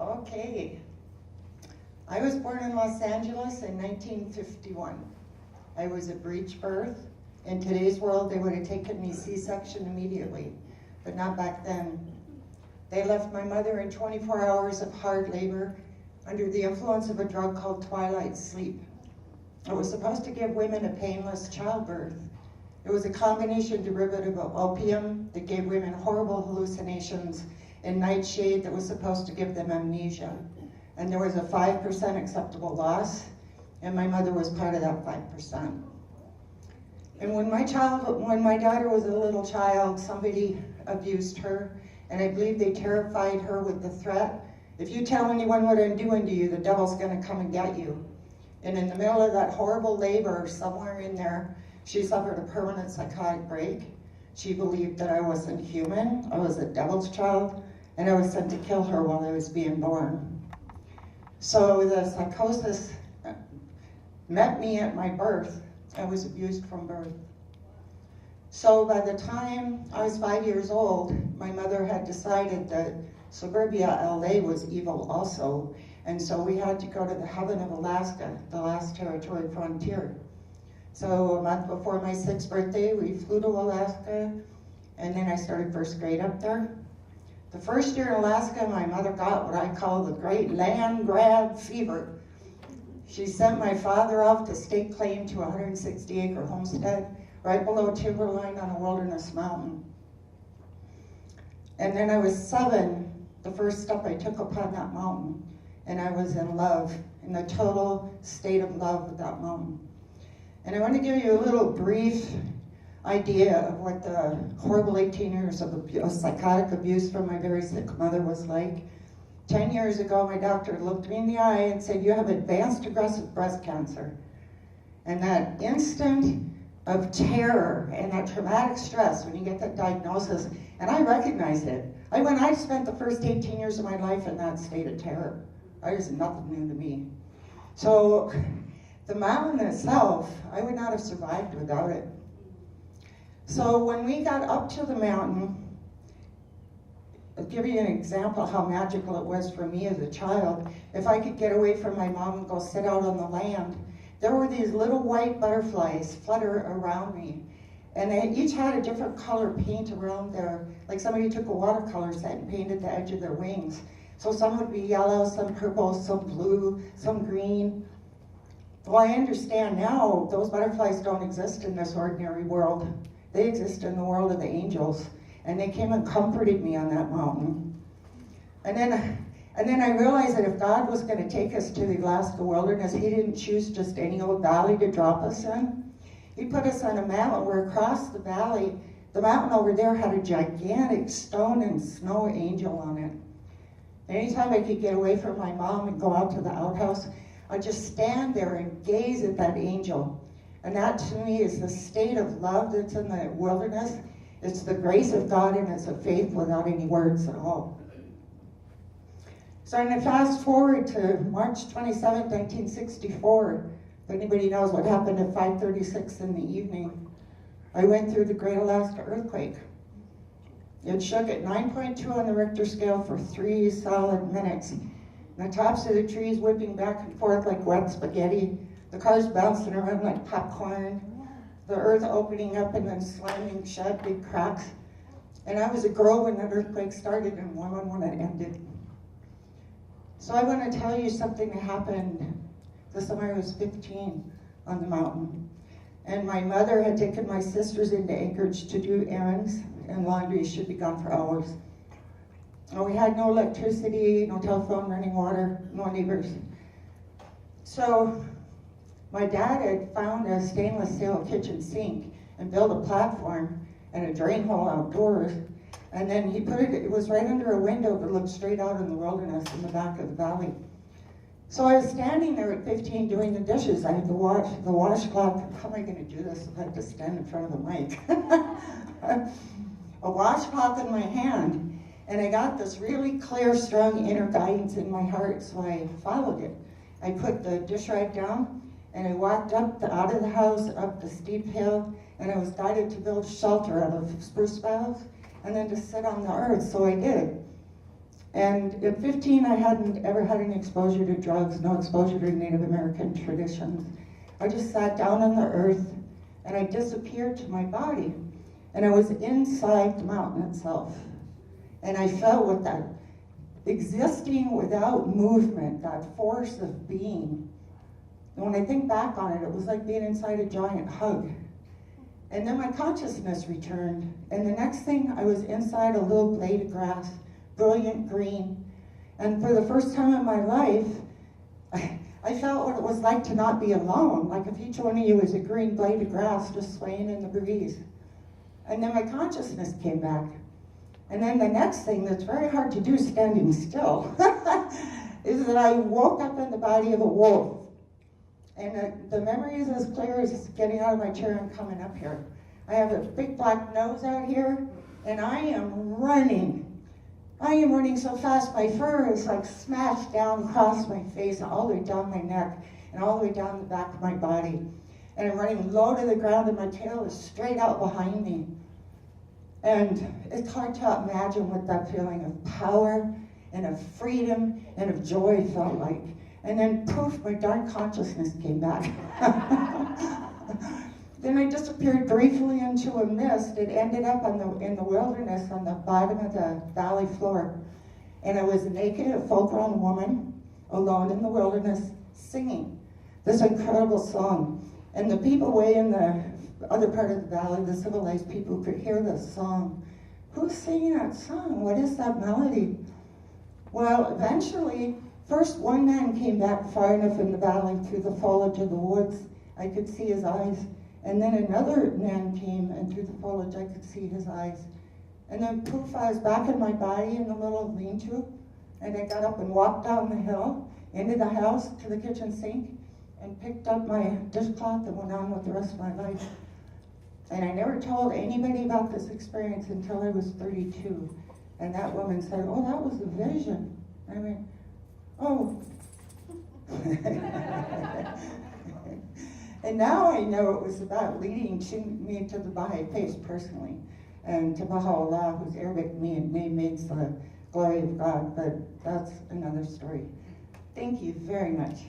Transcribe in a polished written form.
Okay. I was born in Los Angeles in 1951. I was a breech birth. In today's world, they would have taken me C-section immediately, but not back then. They left my mother in 24 hours of hard labor under the influence of a drug called twilight sleep. It was supposed to give women a painless childbirth. It was a combination derivative of opium that gave women horrible hallucinations and nightshade that was supposed to give them amnesia. And there was a 5% acceptable loss, and my mother was part of that 5%. And when my daughter was a little child, somebody abused her, and I believe they terrified her with the threat, if you tell anyone what I'm doing to you, the devil's gonna come and get you. And in the middle of that horrible labor, somewhere in there, she suffered a permanent psychotic break. She believed that I wasn't human, I was a devil's child, and I was sent to kill her while I was being born. So the psychosis met me at my birth. I was abused from birth. So by the time I was 5 years old, my mother had decided that suburbia LA was evil also, and so we had to go to the heaven of Alaska, the last territory frontier. So a month before my 6th birthday, we flew to Alaska, and then I started first grade up there. The first year in Alaska, my mother got what I call the great land grab fever. She sent my father off to stake claim to a 160-acre homestead right below timberline on a wilderness mountain. And then I was 7, the first step I took upon that mountain, and I was in love, in the total state of love with that mountain. And I want to give you a little brief idea of what the horrible 18 years of psychotic abuse from my very sick mother was like. 10 years ago, my doctor looked me in the eye and said, "You have advanced aggressive breast cancer." And that instant of terror and that traumatic stress when you get that diagnosis, and I recognized it. I spent the first 18 years of my life in that state of terror. It was nothing new to me. So the mountain itself, I would not have survived without it. So when we got up to the mountain, I'll give you an example how magical it was for me as a child. If I could get away from my mom and go sit out on the land, there were these little white butterflies flutter around me. And they each had a different color paint around there, like somebody took a watercolor set and painted the edge of their wings. So some would be yellow, some purple, some blue, some green. Well, I understand now those butterflies don't exist in this ordinary world. They exist in the world of the angels. And they came and comforted me on that mountain. And then I realized that if God was going to take us to the Alaska wilderness, he didn't choose just any old valley to drop us in. He put us on a mountain where across the valley, the mountain over there had a gigantic stone and snow angel on it. Anytime I could get away from my mom and go out to the outhouse, I'd just stand there and gaze at that angel. And that to me is the state of love that's in the wilderness. It's the grace of God, and it's a faith without any words at all. So I'm going to fast forward to March 27, 1964. If anybody knows what happened at 5:36 in the evening, I went through the Great Alaska Earthquake. It shook at 9.2 on the Richter scale for 3 solid minutes. And the tops of the trees whipping back and forth like wet spaghetti. The cars bouncing around like popcorn. The earth opening up and then slamming shut, big cracks. And I was a girl when that earthquake started and one when it ended. So I want to tell you something that happened the summer I was 15 on the mountain. And my mother had taken my sisters into Anchorage to do errands, and laundry should be gone for hours. And we had no electricity, no telephone, running water, no neighbors. So my dad had found a stainless steel kitchen sink and built a platform and a drain hole outdoors. And then he put it was right under a window that looked straight out in the wilderness in the back of the valley. So I was standing there at 15 doing the dishes. I had the washcloth. How am I going to do this if I have to stand in front of the mic? A washcloth in my hand. And I got this really clear, strong inner guidance in my heart, so I followed it. I put the dish rag down, and I walked out of the house, up the steep hill, and I was guided to build shelter out of spruce boughs, and then to sit on the earth, so I did. And at 15, I hadn't ever had any exposure to drugs, no exposure to Native American traditions. I just sat down on the earth and I disappeared to my body. And I was inside the mountain itself. And I felt with that existing without movement, that force of being. And when I think back on it, it was like being inside a giant hug. And then my consciousness returned. And the next thing, I was inside a little blade of grass, brilliant green. And for the first time in my life, I felt what it was like to not be alone, like if each one of you was a green blade of grass just swaying in the breeze. And then my consciousness came back. And then the next thing that's very hard to do standing still is that I woke up in the body of a wolf. And the memory is as clear as getting out of my chair and coming up here. I have a big black nose out here, and I am running. I am running so fast, my fur is like smashed down across my face, and all the way down my neck, and all the way down the back of my body. And I'm running low to the ground, and my tail is straight out behind me. And it's hard to imagine what that feeling of power and of freedom and of joy felt like. And then poof, my darn consciousness came back. Then I disappeared briefly into a mist. It ended up in the wilderness on the bottom of the valley floor. And I was naked, a full-grown woman, alone in the wilderness, singing this incredible song. And the people way in the other part of the valley, the civilized people, could hear this song. Who's singing that song? What is that melody? Well, eventually, first one man came back far enough in the valley through the foliage of the woods, I could see his eyes. And then another man came, and through the foliage I could see his eyes. And then poof, I was back in my body in the little lean-to, and I got up and walked down the hill, into the house, to the kitchen sink, and picked up my dishcloth and went on with the rest of my life. And I never told anybody about this experience until I was 32. And that woman said, "Oh, that was a vision." I went, "Oh." And now I know it was about leading me to the Baha'i faith personally, and to Baha'u'llah, whose Arabic name means the glory of God, but that's another story. Thank you very much.